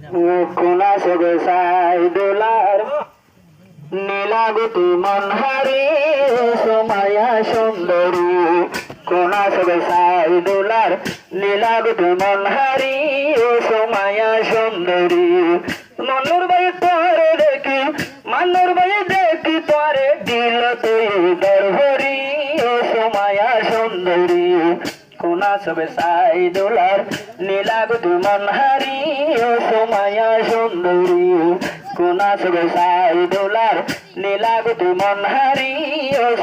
কোনা সবে সাইদুলার নীলাগতি মনহারি সোমায়া সুন্দরী কোনা সবে সাইদুলার নীলাগতি মনহারি সোমায়া সুন্দরী মনুর ভাই তোরে দেখি মনুর ভাই দেখি তোরে দিল তুই দরহরি সোমায়া সুন্দরী কোনা সবে সাইদুলার নীলাগতি মনহারি সোমায়া সুন্দরী কোনা সবে সাইদুলার নীলাগতি মনহারি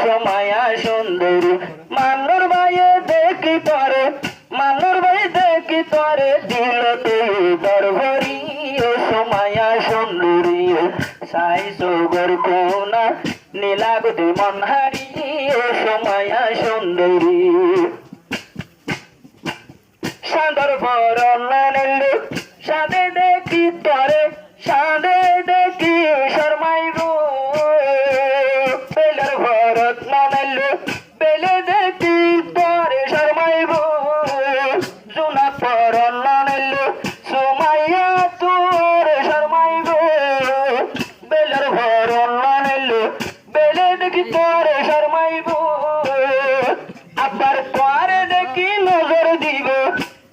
সোমায়া সুন্দরী মানুর ভাইয়ে দেখি তোরে মানুর ভাই দেখি তোরে দিল তুই দরভরি সোমায়া সুন্দরী সাই সোগর কোনা নীলাগতি মনহারি সোমায়া সুন্দরী সাদর বরণানন্দে সাদে দেখি তোরে সাদে দেখি শর্মাইব বেলের ভরত নানাইলে বেলে দেখি তোরে শর্মাইব জুনা পরণ নানাইলে সোমাইয়া তোরে শর্মাইব বেলের ভরণ নানাইলে বেলে দেখি তোরে শর্মাইব আবার তোরে দেখি নজর দিব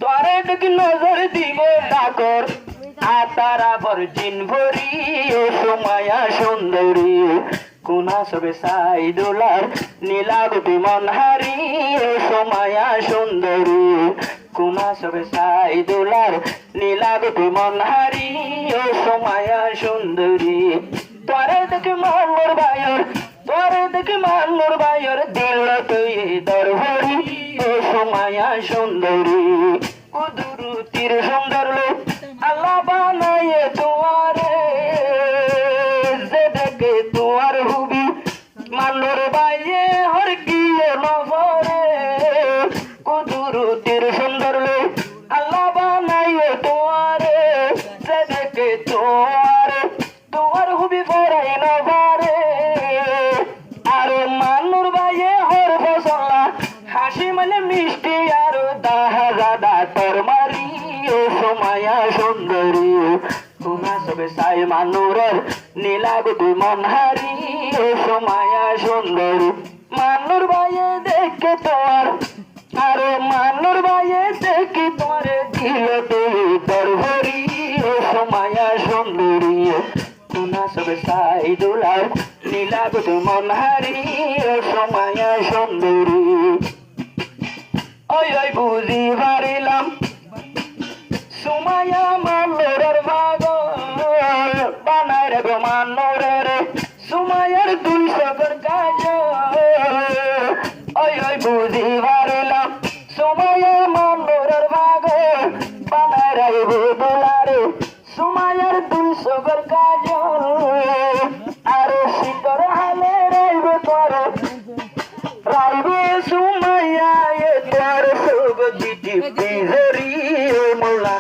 তোরে দেখি নজর দিব ডাকর আতারা বরজিন ভরি সোমায়া সুন্দরী কোনা সবে সাইদুলার নীলাগতি মনহারি সোমায়া সুন্দরী কোনা সবে সাইদুলার নীলাগতি মনহারি সোমায়া সুন্দরী তোরে দেখি মানুর ভাইয়ের তোরে দেখি মানুর ভাইয়ের দিল তুই দরহরি সোমায়া সুন্দরী কুদুরুতির সুন্দর লোক আল্লাহ বানায়ে তোমারে যে দেখে তোমার হুবি মানুর ভাইয়ে হর গিয়ে নভরে কুদুরুতির সুন্দর লোক আল্লাহ বানায়ে তোমারে যে দেখে তোমার হুবি ফরাই নভরে আর মানুর ভাইয়ে হর ফসলা হাসি মানে মিষ্টি আর দাহাজাদা তোর মারি সোমায়া সুন্দরী কোনা সবে সাই মানুরের নীলাগতি মনহারি সোমায়া সুন্দরী মানুর ভাইয়ে দেখে তোমার আর মানুর ভাইয়ে দেখে তোমার দিল তুই দরহরি সোমায়া সুন্দরী কোনা সবে সাইদুলার নীলাগতি মনহারি সোমায়া সুন্দরী ওই ওই বুঝি পারিলাম সোমায়া মানোরের ভাগ বানায় রে গো মানোরের সোমায়ার দুই সকর কাজ ওই ওই বুঝি পারিলাম সোমায়া মানোরের ভাগ বানায় রে গো দুলারে সোমায়ার দুই সকর কাজ আর শীতর হালে রইবে তোর রাইবে সোমায়া তোর সব দিদি বিহরি মোলা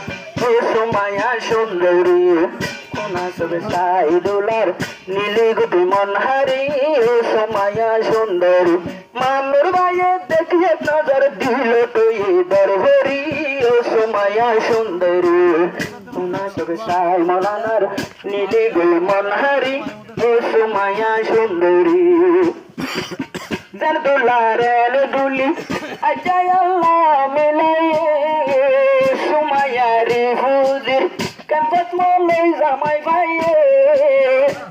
সোমায়া সুন্দরী কোনা সবে সাইদুলার নীলাগতি মনহারি সোমায়া সুন্দরী মানুর ভাইয়ে দেখিয়ে নজর দিল তুই দরহরি সোমায়া সুন্দরী কোনা সবে সাই মলানার নীলাগতি মনহারি সোমায়া সুন্দরী জান দুলারের দুলি আজাই আল্লাহ মিলাইয়ে সুমায়ারি হুজির কান্দাত মনে জামাই ভাইয়ে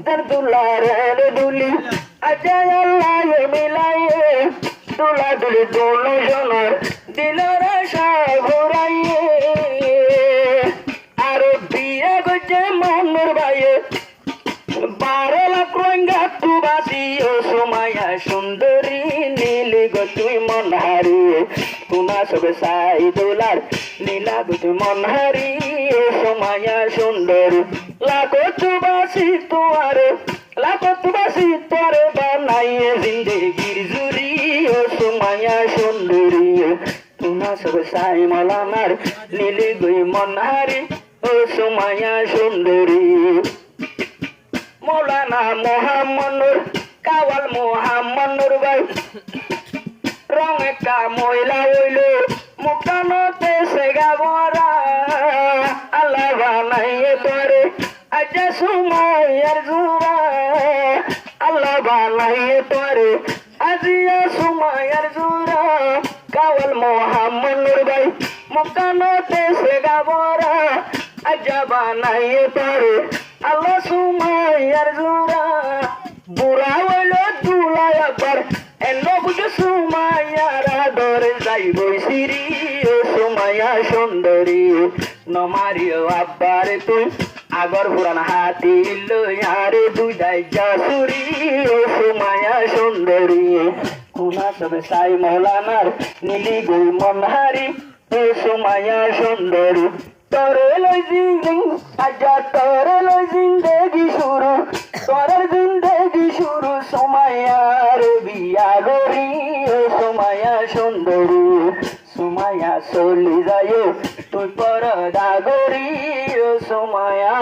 জান দুলারের দুলি আজাই আল্লাহ মিলাইয়ে দুলা দুলি দোনো জনের দিলের আশা ঘুরাইয়ে আর বিয়ে গজে মানুর ভাইয়ে 12 লাখ রঙ্গা তুবাসি ও সোমায়া সুন্দরী নীলাগতি মনহারি কোনা সবে সাইদুলার নীলাগতি মনহারি সোমায়া সুন্দরী লাখো তুবাসি তোরে বানাইয়ে জিন্দেগির জুরি ও সোমায়া সুন্দরী কোনা সবে সাই মলানার নীলাগতি মনহারি ও সোমায়া সুন্দরী মৌলানা মোহাম্মদ কাওয়াল মোহাম্মদ ভাই রঙে কা ময়লা হইল মুকানোতে সেগা বরা আল্লাহ বানাইয়ে তোরে আচ্ছা সুমাইয়ার জুরা আল্লাহ বানাইয়ে তোরে আজিয়া সুমাইয়ার জুরা কাওয়াল মোহাম্মদ নূর ভাই মুকানোতে সেগা বরা আচ্ছা বানাইয়ে তোরে আল্লাহ সুমাইয়ার জুরা বুড়া হইলো দুলাই আবার এলো বুঝে সুমাইয়ারা ধরে যাইব সিরি ও সুমাইয়া সুন্দরী নমারিও আব্বার তুই আগর পুরান হাতি লইয়ারে দুইদাই জাসুরি ও সুমাইয়া সুন্দরী কোনা সবে সাই মৌলানার নীলি গুই মনহারি ও সুমাইয়া সুন্দরী তোরে লই জিং আজা তোরে লই জিন্দেগি শুরু তোরের জিন্দেগি শুরু সুমাইয়ার বিয়া গরি ও সুমাইয়া সুন্দরী সুমাইয়া চলি যায় তুই পরদা গরি ও সুমাইয়া